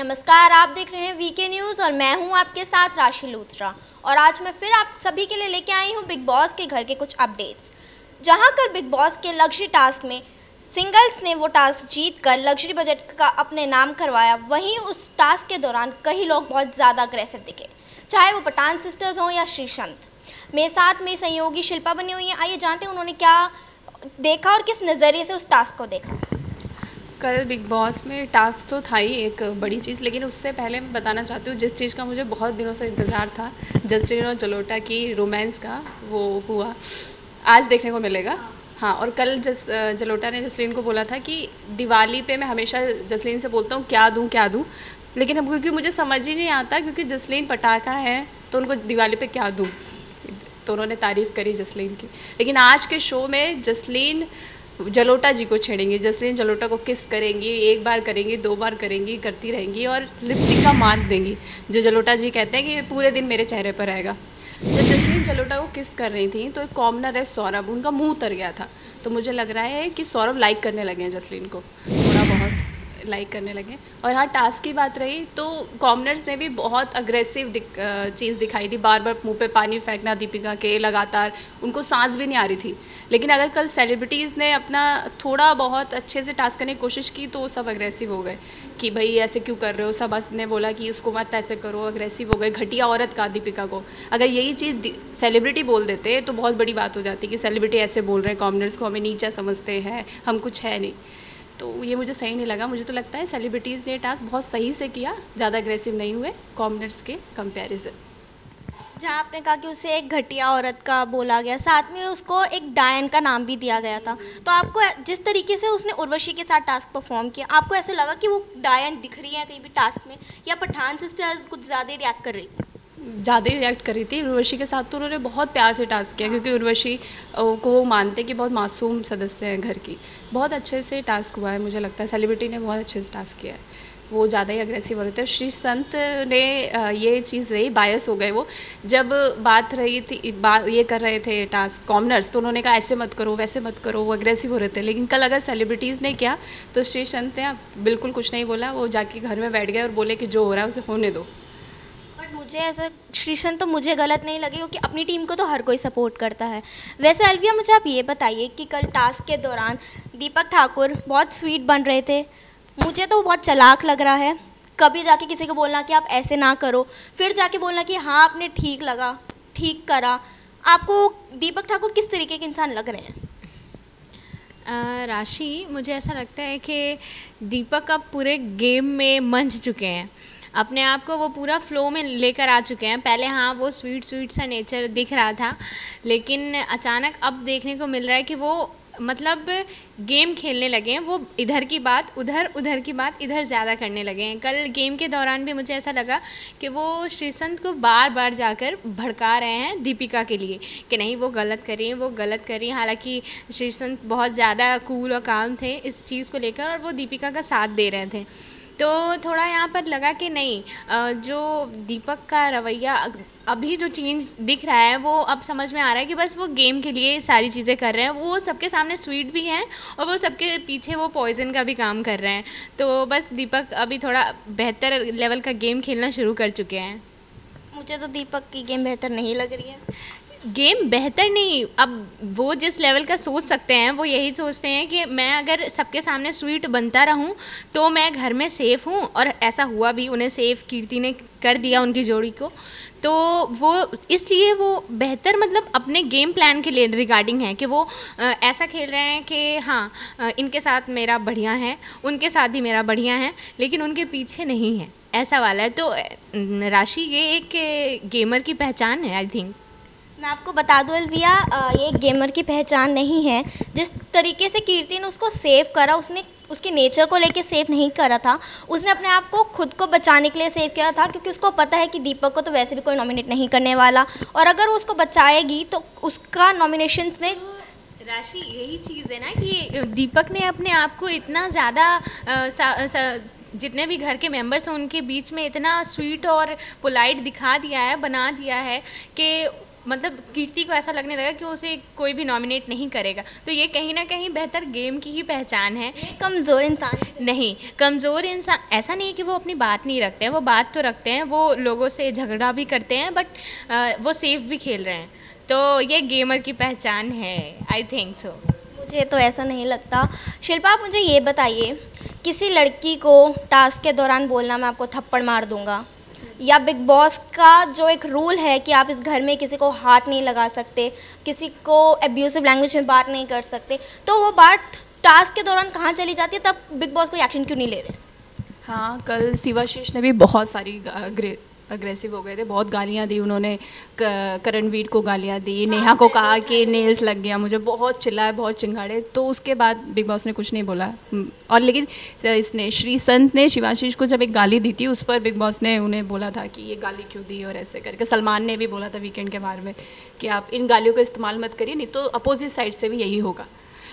नमस्कार, आप देख रहे हैं वीके न्यूज़ और मैं हूं आपके साथ राशि लूथरा। और आज मैं फिर आप सभी के लिए लेके आई हूं बिग बॉस के घर के कुछ अपडेट्स। जहां कल बिग बॉस के लग्जरी टास्क में सिंगल्स ने वो टास्क जीत कर लग्जरी बजट का अपने नाम करवाया, वहीं उस टास्क के दौरान कई लोग बहुत ज़्यादा अग्रेसिव दिखे, चाहे वो पठान सिस्टर्स हों या श्रीसंत। मेरे साथ में सहयोगी शिल्पा बनी हुई है। आइए जानते हैं उन्होंने क्या देखा और किस नज़रिए से उस टास्क को देखा। कल बिग बॉस में टास्क तो था ही एक बड़ी चीज़, लेकिन उससे पहले मैं बताना चाहती हूँ जिस चीज़ का मुझे बहुत दिनों से इंतज़ार था, जसलीन और जलोटा की रोमांस का, वो हुआ, आज देखने को मिलेगा। हाँ, और कल जलोटा ने जसलीन को बोला था कि दिवाली पे मैं हमेशा जसलीन से बोलता हूँ क्या दूँ, लेकिन अब क्योंकि मुझे समझ ही नहीं आता, क्योंकि जसलीन पटाखा है तो उनको दिवाली पे क्या दूँ, तो उन्होंने तारीफ़ करी जसलीन की। लेकिन आज के शो में जसलीन जलोटा जी को छेड़ेंगी, जसलीन जलोटा को किस करेंगी, एक बार करेंगी, 2 बार करेंगी, करती रहेंगी और लिपस्टिक का मार्क देंगी, जो जलोटा जी कहते हैं कि पूरे दिन मेरे चेहरे पर रहेगा। जब जसलीन जलोटा को किस कर रही थी तो एक कॉमनर है सौरभ, उनका मुंह तर गया था, तो मुझे लग रहा है कि सौरभ लाइक करने लगे हैं जसलीन को, थोड़ा बहुत लाइक करने लगे। और हाँ, टास्क की बात रही तो कॉमनर्स ने भी बहुत अग्रेसिव चीज़ दिखाई थी, बार बार मुंह पे पानी फेंकना दीपिका के, लगातार उनको सांस भी नहीं आ रही थी। लेकिन अगर कल सेलिब्रिटीज़ ने अपना थोड़ा बहुत अच्छे से टास्क करने की कोशिश की तो सब अग्रेसिव हो गए कि भाई ऐसे क्यों कर रहे हो, सब ने बोला कि उसको मत ऐसे करो, अग्रेसिव हो गए, घटिया औरत का दीपिका को। अगर यही चीज़ सेलिब्रिटी बोल देते तो बहुत बड़ी बात हो जाती कि सेलिब्रिटी ऐसे बोल रहे हैं, कॉमनर्स को हमें नीचा समझते हैं, हम कुछ है नहीं। तो ये मुझे सही नहीं लगा। मुझे तो लगता है सेलिब्रिटीज़ ने टास्क बहुत सही से किया, ज़्यादा अग्रेसिव नहीं हुए कॉमनर्स के कंपैरिजन। जहाँ आपने कहा कि उसे एक घटिया औरत का बोला गया, साथ में उसको एक डायन का नाम भी दिया गया था, तो आपको जिस तरीके से उसने उर्वशी के साथ टास्क परफॉर्म किया, आपको ऐसे लगा कि वो डायन दिख रही है कहीं भी टास्क में, या पठान सिस्टर्स कुछ ज़्यादा ही रिएक्ट कर रही थी? ज़्यादा ही रिएक्ट कर रही थी। उर्वशी के साथ तो उन्होंने बहुत प्यार से टास्क किया, क्योंकि उर्वशी को वो मानते कि बहुत मासूम सदस्य हैं घर की। बहुत अच्छे से टास्क हुआ है, मुझे लगता है सेलिब्रिटी ने बहुत अच्छे से टास्क किया है, वो ज़्यादा ही अग्रेसिव हो रहे थे। श्री संत ने ये चीज़ रही, बायस हो गए वो, जब बात रही थी, ये कर रहे थे टास्क कॉमनर्स, तो उन्होंने कहा ऐसे मत करो, वैसे मत करो, वो अग्रेसिव हो रहे थे। लेकिन कल अगर सेलिब्रिटीज़ ने किया तो श्री संत ने बिल्कुल कुछ नहीं बोला, वो जाके घर में बैठ गए और बोले कि जो हो रहा है उसे होने दो। मुझे ऐसा श्रीसंत तो मुझे गलत नहीं लगे, क्योंकि अपनी टीम को तो हर कोई सपोर्ट करता है। वैसे अलविया, मुझे आप ये बताइए कि कल टास्क के दौरान दीपक ठाकुर बहुत स्वीट बन रहे थे, मुझे तो बहुत चालाक लग रहा है। कभी जाके किसी को बोलना कि आप ऐसे ना करो, फिर जाके बोलना कि हाँ आपने ठीक करा। आपको दीपक ठाकुर किस तरीके के इंसान लग रहे हैं? राशि, मुझे ऐसा लगता है कि दीपक अब पूरे गेम में मंझ चुके हैं, अपने आप को वो पूरा फ्लो में लेकर आ चुके हैं। पहले हाँ वो स्वीट सा नेचर दिख रहा था, लेकिन अचानक अब देखने को मिल रहा है कि वो मतलब गेम खेलने लगे हैं, वो इधर की बात उधर, उधर की बात इधर ज़्यादा करने लगे हैं। कल गेम के दौरान भी मुझे ऐसा लगा कि वो श्रीसंत को बार बार जाकर भड़का रहे हैं दीपिका के लिए कि नहीं वो गलत कर रही हैं, वो गलत कर रही हैं। हालांकि श्रीसंत बहुत ज़्यादा कूल और काम थे इस चीज़ को लेकर, और वो दीपिका का साथ दे रहे थे। तो थोड़ा यहाँ पर लगा कि नहीं, जो दीपक का रवैया अभी जो चेंज दिख रहा है, वो अब समझ में आ रहा है कि बस वो गेम के लिए सारी चीज़ें कर रहे हैं। वो सबके सामने स्वीट भी हैं और वो सबके पीछे वो पॉइजन का भी काम कर रहे हैं। तो बस दीपक अभी थोड़ा बेहतर लेवल का गेम खेलना शुरू कर चुके हैं। मुझे तो दीपक की गेम बेहतर नहीं लग रही है। गेम बेहतर नहीं, अब वो जिस लेवल का सोच सकते हैं वो यही सोचते हैं कि मैं अगर सबके सामने स्वीट बनता रहूं तो मैं घर में सेफ़ हूं, और ऐसा हुआ भी, उन्हें सेफ़ कीर्ति ने कर दिया उनकी जोड़ी को। तो वो इसलिए वो बेहतर मतलब अपने गेम प्लान के लिए रिगार्डिंग है कि वो ऐसा खेल रहे हैं कि हाँ इनके साथ मेरा बढ़िया है, उनके साथ भी मेरा बढ़िया है, लेकिन उनके पीछे नहीं है, ऐसा वाला है। तो राशि, ये एक गेमर की पहचान है आई थिंक। मैं आपको बता दूं अलविया, ये गेमर की पहचान नहीं है। जिस तरीके से कीर्ति ने उसको सेव करा, उसने उसके नेचर को लेके सेव नहीं करा था, उसने अपने आप को खुद को बचाने के लिए सेव किया था, क्योंकि उसको पता है कि दीपक को तो वैसे भी कोई नॉमिनेट नहीं करने वाला, और अगर वो उसको बचाएगी तो उसका नॉमिनेशंस में राशि यही चीज़ है ना कि दीपक ने अपने आप को इतना ज़्यादा जितने भी घर के मेंबर्स हैं उनके बीच में इतना स्वीट और पोलाइट दिखा दिया है, बना दिया है कि मतलब कीर्ति को ऐसा लगने लगा कि उसे कोई भी नॉमिनेट नहीं करेगा। तो ये कहीं ना कहीं बेहतर गेम की ही पहचान है। कमज़ोर इंसान नहीं, कमज़ोर इंसान ऐसा नहीं है कि वो अपनी बात नहीं रखते हैं, वो बात तो रखते हैं, वो लोगों से झगड़ा भी करते हैं, बट वो सेफ भी खेल रहे हैं। तो ये गेमर की पहचान है, आई थिंक सो। मुझे तो ऐसा नहीं लगता। शिल्पा, आप मुझे ये बताइए, किसी लड़की को टास्क के दौरान बोलना मैं आपको थप्पड़ मार दूंगा, या बिग बॉस का जो एक रूल है कि आप इस घर में किसी को हाथ नहीं लगा सकते, किसी को एब्यूसिव लैंग्वेज में बात नहीं कर सकते, तो वो बात टास्क के दौरान कहाँ चली जाती है? तब बिग बॉस कोई एक्शन क्यों नहीं ले रहे? हाँ, कल शिवाशीष ने भी बहुत सारी अग्रेसिव हो गए थे, बहुत गालियाँ दी उन्होंने। करणवीर को गालियाँ दी, नेहा को कहा कि नेल्स लग गया, मुझे बहुत चिल्लाए, बहुत चिंगाड़े। तो उसके बाद बिग बॉस ने कुछ नहीं बोला। और लेकिन इसने श्री संत ने शिवाशीष को जब एक गाली दी थी, उस पर बिग बॉस ने उन्हें बोला था कि ये गाली क्यों दी और ऐसे करके। सलमान ने भी बोला था वीकेंड के बारे में कि आप इन गालियों का इस्तेमाल मत करिए, नहीं तो अपोजिट साइड से भी यही होगा।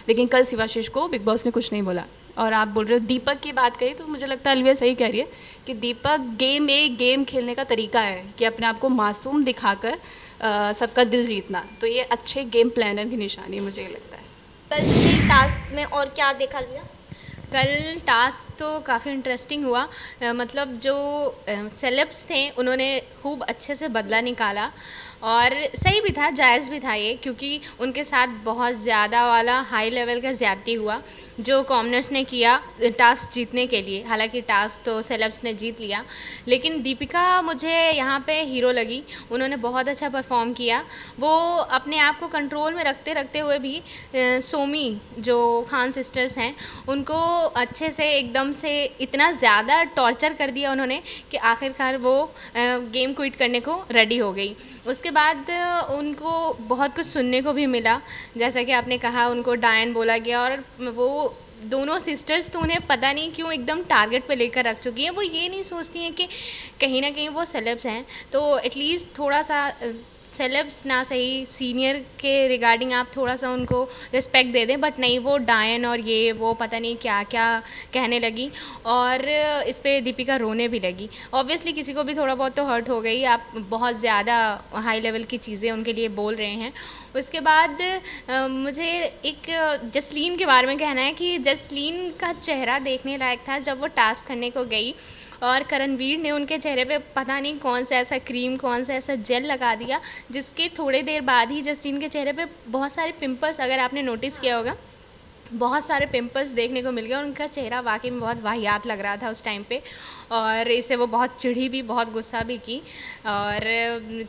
लेकिन कल शिवाशीष को बिग बॉस ने कुछ नहीं बोला। और आप बोल रहे हो दीपक की बात कही, तो मुझे लगता है अलविया सही कह रही है कि दीपक गेम खेलने का तरीका है कि अपने आप को मासूम दिखाकर सबका दिल जीतना। तो ये अच्छे गेम प्लानर की निशानी मुझे लगता है। कल के टास्क में और क्या देखा लिया? कल टास्क तो काफ़ी इंटरेस्टिंग हुआ। मतलब जो सेलेब्स थे उन्होंने खूब अच्छे से बदला निकाला, और सही भी था, जायज़ भी था ये, क्योंकि उनके साथ बहुत ज़्यादा वाला हाई लेवल का ज़्यादती हुआ जो कॉमनर्स ने किया टास्क जीतने के लिए। हालांकि टास्क तो सेलेब्स ने जीत लिया, लेकिन दीपिका मुझे यहाँ पे हीरो लगी। उन्होंने बहुत अच्छा परफॉर्म किया। वो अपने आप को कंट्रोल में रखते रखते हुए भी सोमी जो खान सिस्टर्स हैं उनको अच्छे से एकदम से इतना ज़्यादा टॉर्चर कर दिया उन्होंने कि आखिरकार वो गेम क्विट करने को रेडी हो गई। उसके बाद उनको बहुत कुछ सुनने को भी मिला, जैसा कि आपने कहा उनको डायन बोला गया, और वो दोनों सिस्टर्स तो उन्हें पता नहीं क्यों एकदम टारगेट पे लेकर रख चुकी हैं। वो ये नहीं सोचती हैं कि कहीं ना कहीं वो सेलेब्स हैं, तो एटलीस्ट थोड़ा सा सेलेब्स ना सही सीनियर के रिगार्डिंग आप थोड़ा सा उनको रिस्पेक्ट दे दें, बट नहीं, वो डायन और ये वो पता नहीं क्या क्या कहने लगी, और इस पे दीपिका रोने भी लगी। ऑब्वियसली किसी को भी थोड़ा बहुत तो हर्ट हो गई, आप बहुत ज़्यादा हाई लेवल की चीज़ें उनके लिए बोल रहे हैं। उसके बाद मुझे एक जसलीन के बारे में कहना है कि जसलीन का चेहरा देखने लायक था जब वो टास्क करने को गई, और करणवीर ने उनके चेहरे पे पता नहीं कौन सा ऐसा क्रीम, कौन सा ऐसा जेल लगा दिया, जिसके थोड़ी देर बाद ही जस्टिन के चेहरे पे बहुत सारे पिंपल्स, अगर आपने नोटिस किया होगा, बहुत सारे पिंपल्स देखने को मिल गए। उनका चेहरा वाकई में बहुत वाहियात लग रहा था उस टाइम पे, और इससे वो बहुत चिढ़ी भी, बहुत गुस्सा भी की, और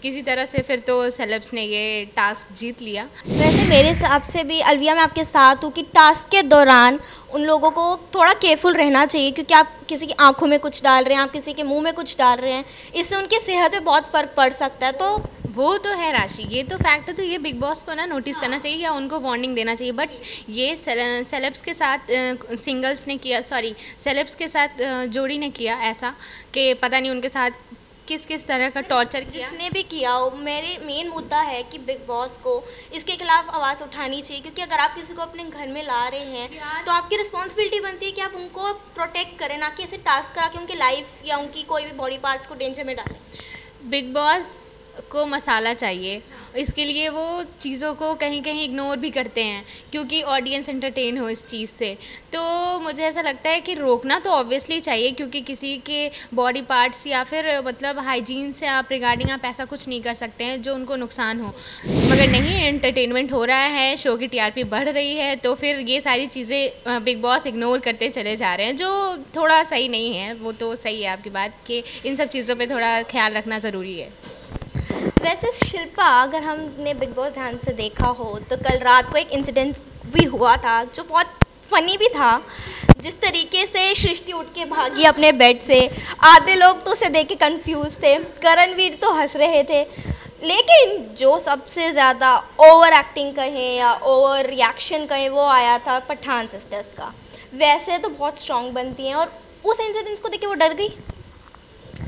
किसी तरह से फिर तो सेलेब्स ने ये टास्क जीत लिया। वैसे मेरे हिसाब से भी अलविया, मैं आपके साथ हूँ कि टास्क के दौरान उन लोगों को थोड़ा केयरफुल रहना चाहिए, क्योंकि आप किसी की आंखों में कुछ डाल रहे हैं, आप किसी के मुंह में कुछ डाल रहे हैं, इससे उनकी सेहत पे बहुत फ़र्क पड़ सकता है। तो वो तो है राशि, ये तो फैक्ट है, तो ये बिग बॉस को ना नोटिस करना चाहिए या उनको वार्निंग देना चाहिए। बट ये सेलेब्स के साथ सिंगल्स ने किया, सॉरी सेलेब्स के साथ जोड़ी ने किया ऐसा कि पता नहीं उनके साथ किस किस तरह का टॉर्चर किया। जिसने भी किया हो, मेरे मेन मुद्दा है कि बिग बॉस को इसके खिलाफ आवाज़ उठानी चाहिए, क्योंकि अगर आप किसी को अपने घर में ला रहे हैं तो आपकी रिस्पॉन्सिबिलिटी बनती है कि आप उनको प्रोटेक्ट करें, ना कि ऐसे टास्क करा के उनकी लाइफ या उनकी कोई भी बॉडी पार्ट्स को डेंजर में डालें। बिग बॉस को मसाला चाहिए, इसके लिए वो चीज़ों को कहीं कहीं इग्नोर भी करते हैं क्योंकि ऑडियंस एंटरटेन हो इस चीज़ से। तो मुझे ऐसा लगता है कि रोकना तो ऑब्वियसली चाहिए, क्योंकि किसी के बॉडी पार्ट्स या फिर मतलब हाइजीन से आप रिगार्डिंग आप ऐसा कुछ नहीं कर सकते हैं जो उनको नुकसान हो। मगर नहीं, एंटरटेनमेंट हो रहा है, शो की टीआरपी बढ़ रही है, तो फिर ये सारी चीज़ें बिग बॉस इग्नोर करते चले जा रहे हैं, जो थोड़ा सही नहीं है। वो तो सही है आपकी बात कि इन सब चीज़ों पर थोड़ा ख्याल रखना ज़रूरी है। वैसे शिल्पा, अगर हमने बिग बॉस ध्यान से देखा हो तो कल रात को एक इंसिडेंट भी हुआ था जो बहुत फ़नी भी था। जिस तरीके से सृष्टि उठ के भागी अपने बेड से, आधे लोग तो उसे देख के कन्फ्यूज़ थे, करणवीर तो हंस रहे थे, लेकिन जो सबसे ज़्यादा ओवर एक्टिंग कहें या ओवर रिएक्शन कहें वो आया था पठान सिस्टर्स का। वैसे तो बहुत स्ट्रॉन्ग बनती हैं, और उस इंसिडेंट को देख के वो डर गई।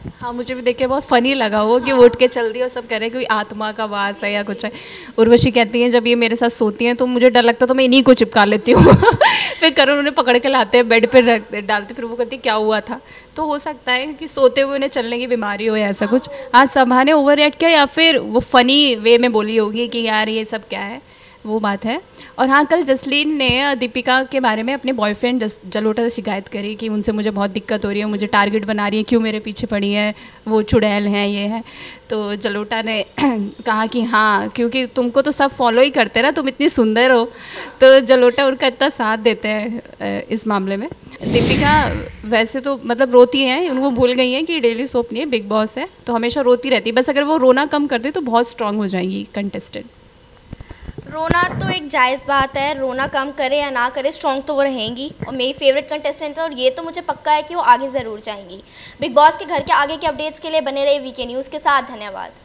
हाँ, मुझे भी देख के बहुत फ़नी लगा वो कि वो उठ के चल दी और सब कह रहे हैं कोई आत्मा का वास है या कुछ है। उर्वशी कहती हैं जब ये मेरे साथ सोती हैं तो मुझे डर लगता है तो मैं इन्हीं को चिपका लेती हूँ फिर करण उन्हें पकड़ के लाते हैं, बेड पर रख डालते, फिर वो कहती है क्या हुआ था। तो हो सकता है कि सोते हुए उन्हें चलने की बीमारी हो या ऐसा कुछ। हाँ, सभा ने ओवर रिएक्ट किया या फिर वो फ़नी वे में बोली होगी कि यार ये सब क्या है, वो बात है। और हाँ, कल जसलीन ने दीपिका के बारे में अपने बॉयफ्रेंड जलोटा से शिकायत करी कि उनसे मुझे बहुत दिक्कत हो रही है, मुझे टारगेट बना रही है, क्यों मेरे पीछे पड़ी है, वो चुड़ैल हैं, ये है। तो जलोटा ने कहा कि हाँ, क्योंकि तुमको तो सब फॉलो ही करते ना, तुम इतनी सुंदर हो। तो जलोटा उनका इतना साथ देते हैं इस मामले में। दीपिका वैसे तो मतलब रोती हैं, उनको भूल गई हैं कि डेली सोप नहीं है, बिग बॉस है, तो हमेशा रोती रहती है। बस अगर वो रोना कम कर दे तो बहुत स्ट्रांग हो जाएंगी कंटेस्टेंट। रोना तो एक जायज़ बात है, रोना कम करे या ना करे, स्ट्रॉन्ग तो वो रहेंगी और मेरी फेवरेट कंटेस्टेंट है और ये तो मुझे पक्का है कि वो आगे ज़रूर जाएंगी। बिग बॉस के घर के आगे के अपडेट्स के लिए बने रहे वीके न्यूज़ के साथ। धन्यवाद।